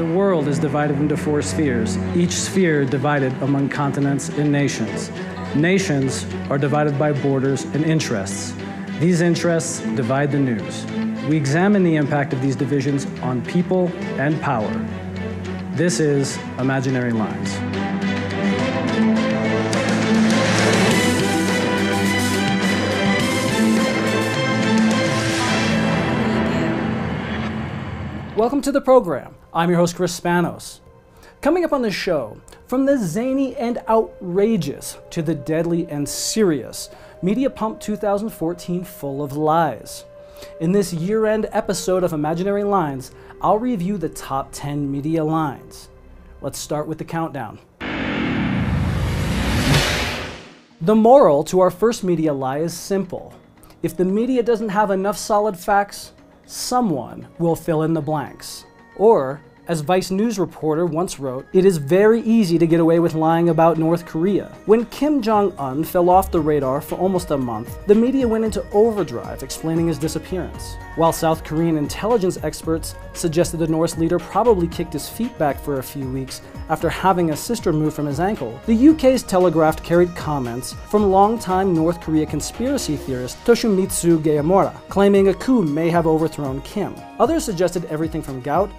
The world is divided into 4 spheres, each sphere divided among continents and nations. Nations are divided by borders and interests. These interests divide the news. We examine the impact of these divisions on people and power. This is Imaginary Lines. Welcome to the program. I'm your host, Chris Spanos. Coming up on the show, from the zany and outrageous to the deadly and serious, Media Pump 2014 full of lies. In this year-end episode of Imaginary Lines, I'll review the top 10 media lines. Let's start with the countdown. The moral to our first media lie is simple. If the media doesn't have enough solid facts, someone will fill in the blanks. Or, as Vice News reporter once wrote, it is very easy to get away with lying about North Korea. When Kim Jong-un fell off the radar for almost a month, the media went into overdrive explaining his disappearance. While South Korean intelligence experts suggested the North's leader probably kicked his feet back for a few weeks after having a cyst removed from his ankle, the UK's Telegraph carried comments from longtime North Korea conspiracy theorist Toshimitsu Geimura, claiming a coup may have overthrown Kim. Others suggested everything from gout,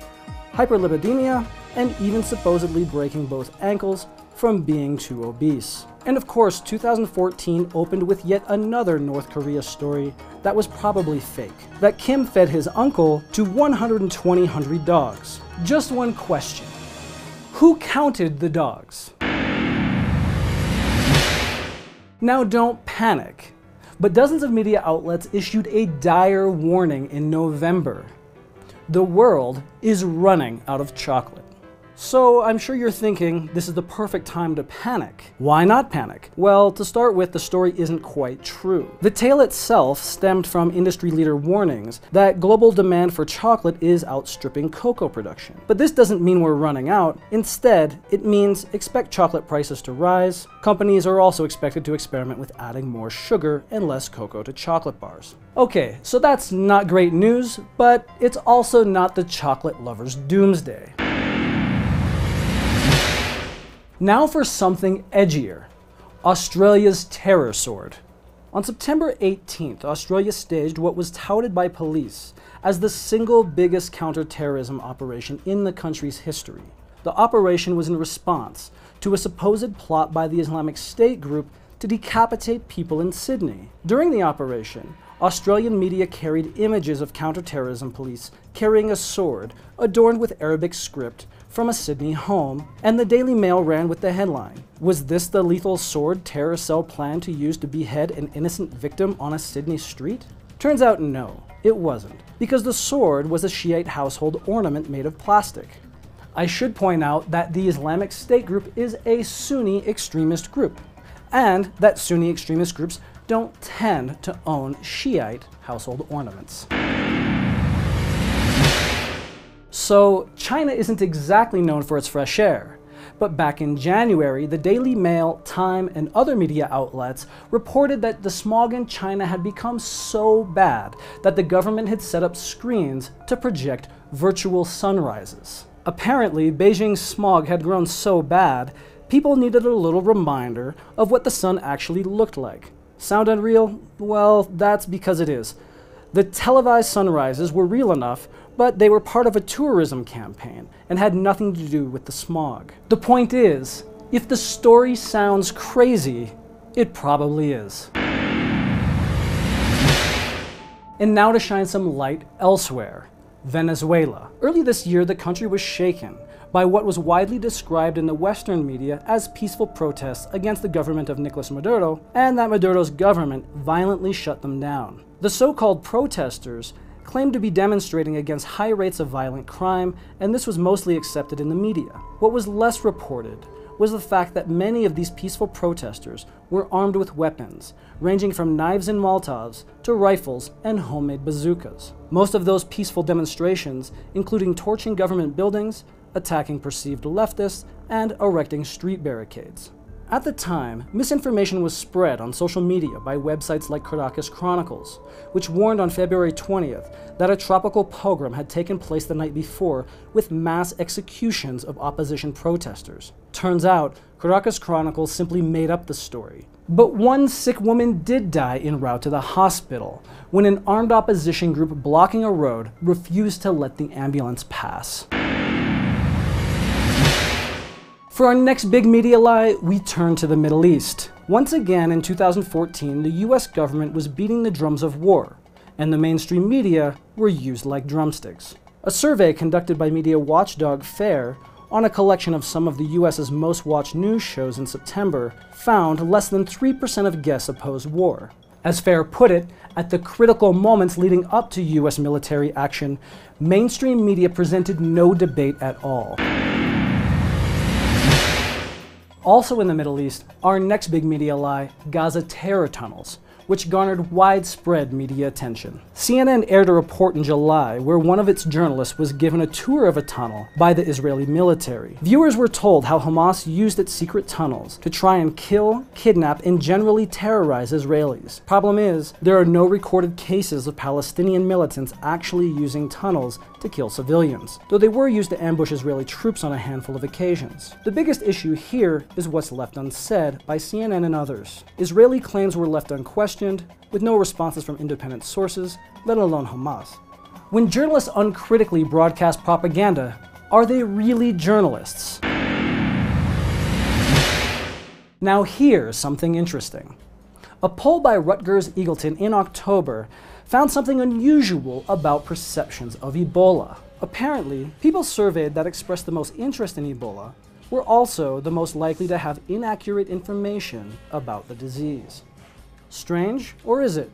hyperlipidemia, and even supposedly breaking both ankles from being too obese. And of course, 2014 opened with yet another North Korea story that was probably fake. That Kim fed his uncle to 120 hungry dogs. Just one question. Who counted the dogs? Now don't panic, but dozens of media outlets issued a dire warning in November. The world is running out of chocolate. So I'm sure you're thinking this is the perfect time to panic. Why not panic? Well, to start with, the story isn't quite true. The tale itself stemmed from industry leader warnings that global demand for chocolate is outstripping cocoa production. But this doesn't mean we're running out. Instead, it means expect chocolate prices to rise. Companies are also expected to experiment with adding more sugar and less cocoa to chocolate bars. Okay, so that's not great news, but it's also not the chocolate lover's doomsday. Now for something edgier, Australia's terror sword. On September 18th, Australia staged what was touted by police as the single biggest counter-terrorism operation in the country's history. The operation was in response to a supposed plot by the Islamic State group to decapitate people in Sydney. During the operation, Australian media carried images of counter-terrorism police carrying a sword adorned with Arabic script from a Sydney home, and the Daily Mail ran with the headline, "Was this the lethal sword terror cell planned to use to behead an innocent victim on a Sydney street?" Turns out no, it wasn't, because the sword was a Shiite household ornament made of plastic. I should point out that the Islamic State group is a Sunni extremist group, and that Sunni extremist groups don't tend to own Shiite household ornaments. So, China isn't exactly known for its fresh air. But back in January, the Daily Mail, Time, and other media outlets reported that the smog in China had become so bad that the government had set up screens to project virtual sunrises. Apparently, Beijing's smog had grown so bad, people needed a little reminder of what the sun actually looked like. Sound unreal? Well, that's because it is. The televised sunrises were real enough, but they were part of a tourism campaign and had nothing to do with the smog. The point is, if the story sounds crazy, it probably is. And now to shine some light elsewhere, Venezuela. Early this year, the country was shaken by what was widely described in the Western media as peaceful protests against the government of Nicolas Maduro, and that Maduro's government violently shut them down. The so-called protesters claimed to be demonstrating against high rates of violent crime, and this was mostly accepted in the media. What was less reported was the fact that many of these peaceful protesters were armed with weapons, ranging from knives and Molotovs to rifles and homemade bazookas. Most of those peaceful demonstrations, including torching government buildings, attacking perceived leftists, and erecting street barricades. At the time, misinformation was spread on social media by websites like Caracas Chronicles, which warned on February 20th that a tropical pogrom had taken place the night before with mass executions of opposition protesters. Turns out, Caracas Chronicles simply made up the story. But one sick woman did die en route to the hospital when an armed opposition group blocking a road refused to let the ambulance pass. For our next big media lie, we turn to the Middle East. Once again in 2014, the US government was beating the drums of war, and the mainstream media were used like drumsticks. A survey conducted by media watchdog FAIR on a collection of some of the US's most watched news shows in September found less than 3% of guests opposed war. As FAIR put it, at the critical moments leading up to US military action, mainstream media presented no debate at all. Also in the Middle East, our next big media lie, Gaza terror tunnels, which garnered widespread media attention. CNN aired a report in July where one of its journalists was given a tour of a tunnel by the Israeli military. Viewers were told how Hamas used its secret tunnels to try and kill, kidnap, and generally terrorize Israelis. Problem is, there are no recorded cases of Palestinian militants actually using tunnels to kill civilians, though they were used to ambush Israeli troops on a handful of occasions. The biggest issue here is what's left unsaid by CNN and others. Israeli claims were left unquestioned, with no responses from independent sources, let alone Hamas. When journalists uncritically broadcast propaganda, are they really journalists? Now here's something interesting. A poll by Rutgers Eagleton in October found something unusual about perceptions of Ebola. Apparently, people surveyed that expressed the most interest in Ebola were also the most likely to have inaccurate information about the disease. Strange, or is it?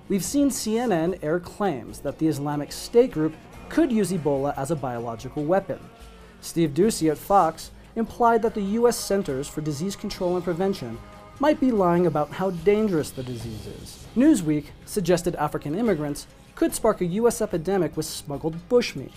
We've seen CNN air claims that the Islamic State group could use Ebola as a biological weapon. Steve Doocy at Fox implied that the US Centers for Disease Control and Prevention might be lying about how dangerous the disease is. Newsweek suggested African immigrants could spark a US epidemic with smuggled bushmeat.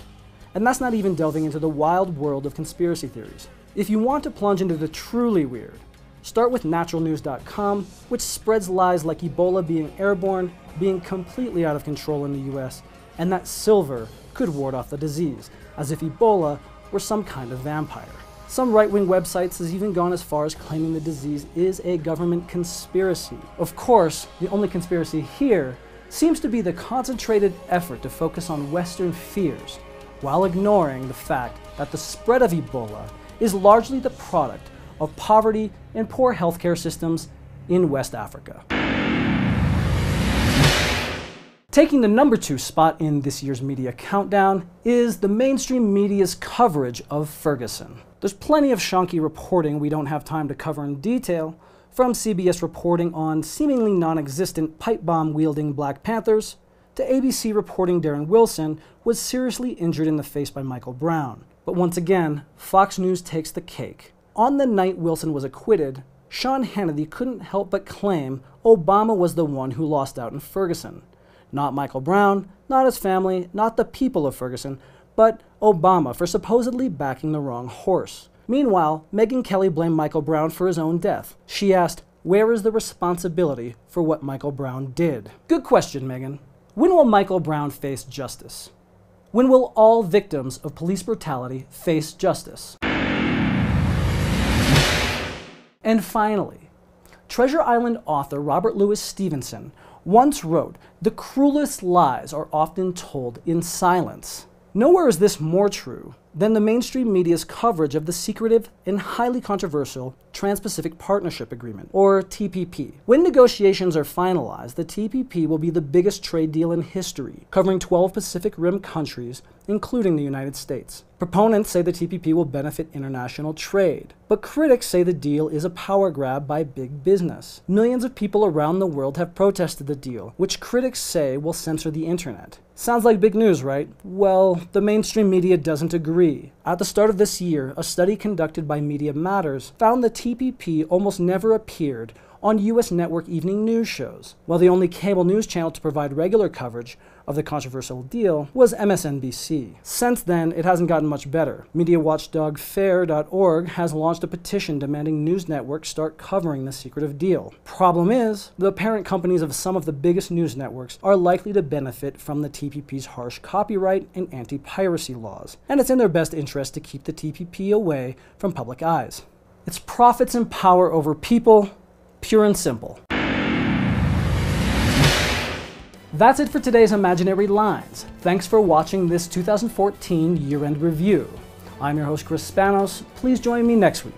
And that's not even delving into the wild world of conspiracy theories. If you want to plunge into the truly weird, start with naturalnews.com, which spreads lies like Ebola being airborne, being completely out of control in the US, and that silver could ward off the disease, as if Ebola were some kind of vampire. Some right-wing websites has even gone as far as claiming the disease is a government conspiracy. Of course, the only conspiracy here seems to be the concentrated effort to focus on Western fears, while ignoring the fact that the spread of Ebola is largely the product of poverty and poor healthcare systems in West Africa. Taking the number 2 spot in this year's media countdown is the mainstream media's coverage of Ferguson. There's plenty of shonky reporting we don't have time to cover in detail, from CBS reporting on seemingly non-existent pipe bomb-wielding Black Panthers, to ABC reporting Darren Wilson was seriously injured in the face by Michael Brown. But once again, Fox News takes the cake. On the night Wilson was acquitted, Sean Hannity couldn't help but claim Obama was the one who lost out in Ferguson. Not Michael Brown, not his family, not the people of Ferguson, but Obama for supposedly backing the wrong horse. Meanwhile, Megyn Kelly blamed Michael Brown for his own death. She asked, "Where is the responsibility for what Michael Brown did?" Good question, Megyn. When will Michael Brown face justice? When will all victims of police brutality face justice? And finally, Treasure Island author Robert Louis Stevenson once wrote, "The cruelest lies are often told in silence." Nowhere is this more true than the mainstream media's coverage of the secretive and highly controversial Trans-Pacific Partnership Agreement, or TPP. When negotiations are finalized, the TPP will be the biggest trade deal in history, covering 12 Pacific Rim countries, including the United States. Proponents say the TPP will benefit international trade, but critics say the deal is a power grab by big business. Millions of people around the world have protested the deal, which critics say will censor the internet. Sounds like big news, right? Well, the mainstream media doesn't agree. At the start of this year, a study conducted by Media Matters found the TPP almost never appeared on US network evening news shows, while the only cable news channel to provide regular coverage of the controversial deal was MSNBC. Since then, it hasn't gotten much better. Media watchdog fair.org has launched a petition demanding news networks start covering the secretive deal. Problem is, the parent companies of some of the biggest news networks are likely to benefit from the TPP's harsh copyright and anti-piracy laws, and it's in their best interest to keep the TPP away from public eyes. It's profits and power over people, pure and simple. That's it for today's Imaginary Lines. Thanks for watching this 2014 year-end review. I'm your host, Chris Spanos. Please join me next week.